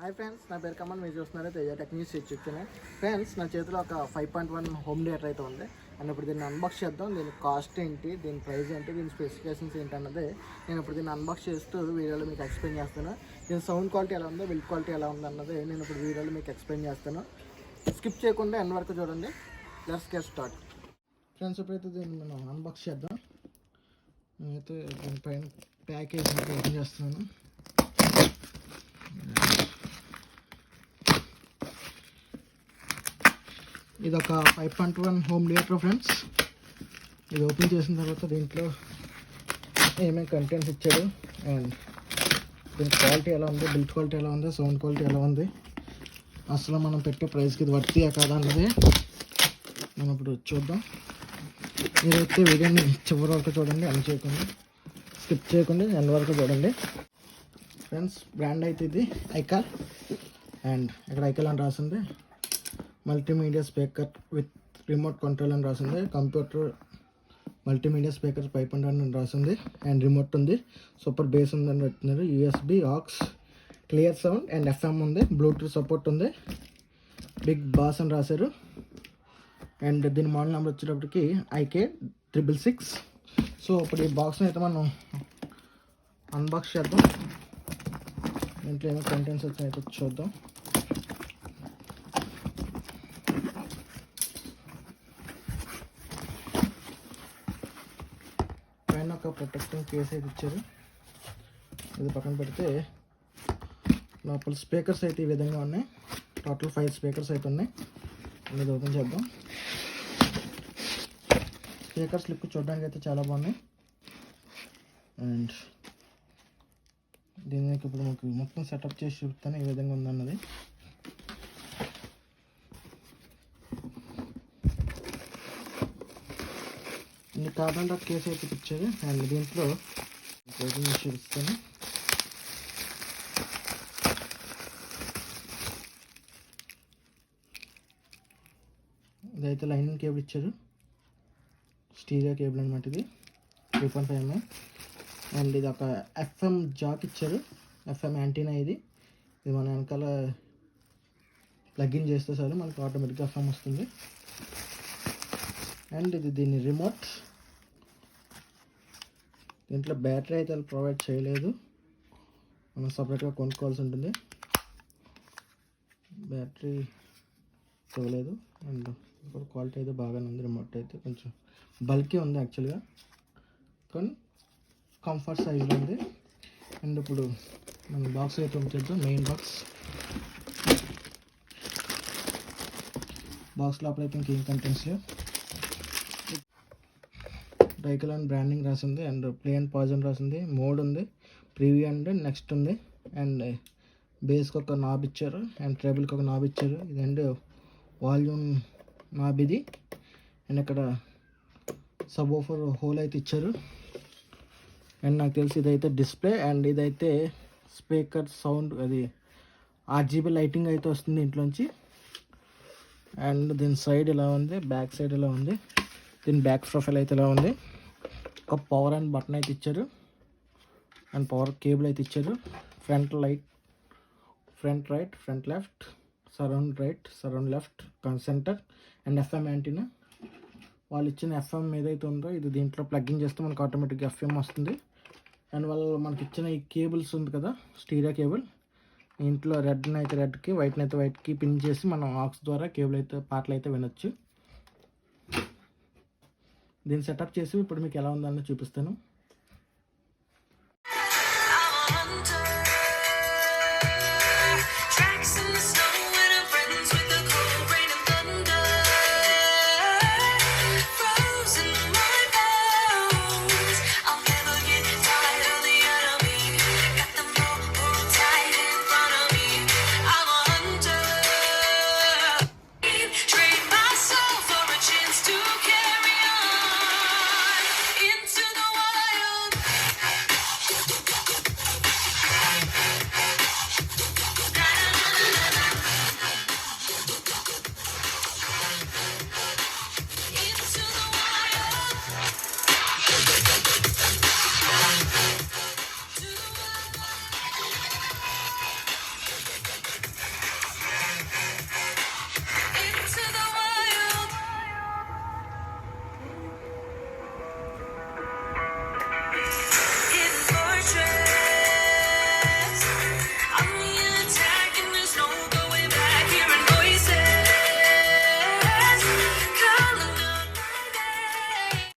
Hi friends, నా పేరు కమల్. మీరు చూస్తున్నారు తేజ టెక్ న్యూస్ చెప్తాను. ఫ్రెండ్స్, నా చేతిలో ఒక 5.1 హోమ్ థియేటర్ అయితే ఉంది. అండ్ ఇప్పుడు దీన్ని అన్బాక్స్ చేద్దాం. దీని కాస్ట్ ఏంటి, దీని ప్రైస్ ఏంటి, దీని స్పెసిఫికేషన్స్ ఏంటి అన్నది నేను ఇప్పుడు దీన్ని అన్బాక్స్ చేస్తూ వీడియోలో మీకు ఎక్స్ప్లెయిన్ చేస్తాను. దీని సౌండ్ క్వాలిటీ ఎలా ఉందో, బిల్డ్ క్వాలిటీ ఎలా ఉంది అన్నది నేను ఇప్పుడు వీడియోలో మీకు ఎక్స్ప్లెయిన్ చేస్తాను. స్కిప్ చేయకుండా ఎండ్ వరకు చూడండి. Let's get start. ఫ్రెండ్స్, ఇప్పుడైతే దీన్ని మనం అన్బాక్స్ చేద్దాం. నేనైతే దీనిపైన ప్యాకేజ్ ఓపెన్ చేస్తున్నాను. ఇది ఒక 5.1 హోమ్ థియేటర్ ఫ్రెండ్స్. ఇది ఓపెన్ చేసిన తర్వాత దీంట్లో ఏమేమి కంటెంట్స్ ఇచ్చారు అండ్ దీని క్వాలిటీ ఎలా ఉంది, బిల్డ్ క్వాలిటీ ఎలా ఉంది, సౌండ్ క్వాలిటీ ఎలా ఉంది, అసలు మనం పెట్టే ప్రైస్కి ఇది వర్తీయా కాదా అన్నది మనం ఇప్పుడు చూద్దాం. మీరైతే వీడియోని చివరి వరకు చూడండి, అన్ని చేయకుండా స్కిప్ చేయకుండా ఎండ్ వరకు చూడండి. ఫ్రెండ్స్, బ్రాండ్ అయితే ఇది ఐకాల్. అండ్ ఇక్కడ ఐకాల్ అని రాసింది. Multimedia speaker with remote control అని రాసింది. కంప్యూటర్ మల్టీమీడియా స్పీకర్ 5.1 అని రాసింది. అండ్ రిమోట్ ఉంది. సూపర్ బేస్ ఉందని చెప్తున్నారు. USB, aux, clear sound and FM ఉంది. బ్లూటూత్ సపోర్ట్ ఉంది. బిగ్ బాస్ అని రాశారు. అండ్ దీని మోడల్ నెంబర్ వచ్చేటప్పటికి IK-666. సో ఇప్పుడు ఈ బాక్స్ని అయితే మనం అన్బాక్స్ చేద్దాం. దీంట్లో ఏమో కంటెంట్స్ వచ్చినాయితే చూద్దాం. పైన ఒక ప్రొటెక్టింగ్ కేస్ అయితే ఇచ్చారు. ఇది పక్కన పెడితే లోపల స్పీకర్స్ అయితే ఈ విధంగా ఉన్నాయి. టోటల్ 5 స్పీకర్స్ అయితే ఉన్నాయి. ఇది ఓపెన్ చేద్దాం. స్పీకర్స్ లుక్ చూడడానికి అయితే చాలా బాగున్నాయి. అండ్ దీనికి ఇప్పుడు మీకు మొత్తం సెటప్ చేసి చూపుతాను ఏ విధంగా ఉందన్నది. ఇది కార్బన్ డాట్ కేసు అయితే ఇచ్చారు. అండ్ దీంట్లో చూపిస్తాను. ఇదైతే లైనింగ్ కేబుల్ ఇచ్చారు. స్టీరియో కేబుల్ అనమాట. ఇది 3.5 mm. అండ్ ఇది ఒక ఎఫ్ఎం జాక్ ఇచ్చారు. ఎఫ్ఎం యాంటీనా ఇది మన వెనకాల ప్లగ్ఇన్ చేస్తే సరే మనకు ఆటోమేటిక్గా ఎఫ్ఎం వస్తుంది. అండ్ ఇది దీని రిమోట్. దీంట్లో బ్యాటరీ అయితే ప్రొవైడ్ చేయలేదు, మనం సపరేట్గా కొనుక్కోవాల్సి ఉంటుంది. బ్యాటరీ ఇవ్వలేదు. అండ్ క్వాలిటీ అయితే బాగానే ఉంది. రిమోట్ అయితే కొంచెం బల్కీ ఉంది యాక్చువల్గా, కానీ కంఫర్ట్ సైజ్లో ఉంది. అండ్ ఇప్పుడు మనం బాక్స్ అయితే ఉంచేద్దాం. మెయిన్ బాక్స్ లోపల అయితే ఇంకేం కంటెంట్స్ లేవు. ఐకాల్ అండ్ బ్రాండింగ్ రాసింది. అండ్ ప్లే అండ్ పాజ్ అని రాసింది. మోడ్ ఉంది, ప్రీవ్యూ అండ్ నెక్స్ట్ ఉంది. అండ్ బేస్కి ఒక నాబ్ ఇచ్చారు. అండ్ ట్రేబుల్కి ఒక నాబ్ ఇచ్చారు. ఇది అండ్ వాల్యూమ్ నాబ్ ఇది. అండ్ ఇక్కడ సబ్ వూఫర్ హోల్ అయితే ఇచ్చారు. అండ్ నాకు తెలిసి ఇదైతే డిస్ప్లే. అండ్ ఇదైతే స్పీకర్ సౌండ్, అది RGB లైటింగ్ అయితే వస్తుంది ఇంట్లోంచి. అండ్ దీని సైడ్ ఇలా ఉంది, బ్యాక్ సైడ్ ఇలా ఉంది. దీని బ్యాక్ ప్రొఫైల్ అయితే ఇలా ఉంది. ఒక పవర్ అండ్ బటన్ అయితే ఇచ్చారు. అండ్ పవర్ కేబుల్ అయితే ఇచ్చారు. Front light, front right, front left, surround right, surround left, centre and FM antenna. వాళ్ళు ఇచ్చిన ఎఫ్ఎం ఏదైతే ఉందో ఇది దీంట్లో ప్లగ్ఇన్ చేస్తే మనకు ఆటోమేటిక్గా ఎఫ్ఎం వస్తుంది. అండ్ వాళ్ళు మనకి ఇచ్చిన ఈ కేబుల్స్ ఉంది కదా, స్టీరియో కేబుల్, ఇంట్లో రెడ్ని అయితే రెడ్కి, వైట్ని అయితే వైట్కి పిన్ చేసి మనం ఆక్స్ ద్వారా కేబుల్ అయితే పాటలు అయితే వినొచ్చు. దీన్ని సెటప్ చేసి ఇప్పుడు మీకు ఎలా ఉందని చూపిస్తాను.